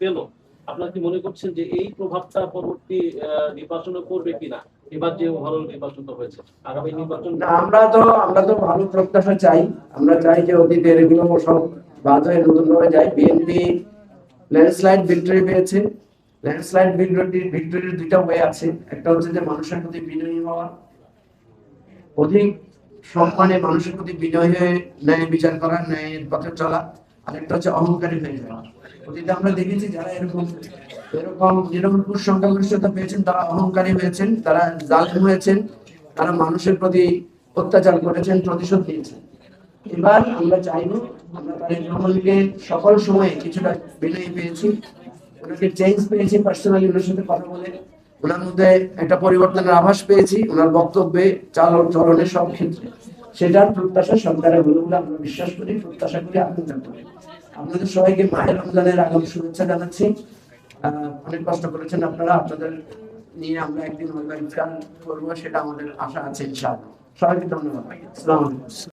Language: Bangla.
পেল, আপনারা কি মনে করছেন যে এই প্রভাবটা পরবর্তী নির্বাচনে পড়বে কিনা? এবার যে ওভারঅল নির্বাচন হয়েছে, আগামী নির্বাচন আমরা তো ভালো প্রত্যাশা চাই। আমরা চাই যে অতীতের এগুলো সব বাদ হয়ে নতুন ভাবে যায়। বিএনপি ল্যান্ডস্লাইড ভিক্টরি পেয়েছে। ল্যান্ডস্লাইড ভিক্টরির দুইটা ওয়ে আছে। একটা হচ্ছে যে মানুষের প্রতি বিনয়ী হওয়া, অধিক সম্মানে মানুষের প্রতি বিনয় হয়ে ন্যায় বিচার করা, ন্যায়ের পথে চলা। আর একটা হচ্ছে অহংকারী হয়ে যাওয়া। অতীতে আমরা দেখেছি যারা এরকম এরকম নিরঙ্কুশ সংখ্যাগরিষ্ঠতা পেয়েছেন তারা অহংকারী হয়েছেন, তারা জালিম হয়েছেন, তারা মানুষের প্রতি অত্যাচার করেছেন, প্রতিশোধ নিয়েছেন। এবার আমরা চাইবো, আমরা তারেক রহমানকে সকল সময়ে কিছুটা বিনয়ী পেয়েছি, ওনাকে চেঞ্জ পেয়েছি, পার্সোনালি ওনার সাথে কথা বলে ওনার মধ্যে একটা পরিবর্তনের আভাস পেয়েছি, ওনার বক্তব্যে, চলনে সব ক্ষেত্রে। সেটার প্রত্যাশা সরকারের হলো বলে আমরা বিশ্বাস করি, প্রত্যাশা করি, আকাঙ্ক্ষা করি। আপনাদের সবাইকে মাহে রমজানের আগাম শুভেচ্ছা জানাচ্ছি। অনেক কষ্ট করেছেন আপনারা, আপনাদের নিয়ে আমরা একদিন হয়তো ইফতার করবো, সেটা আমাদের আশা আছে ইনশাআল্লাহ। সবাইকে ধন্যবাদ। আসসালামু আলাইকুম।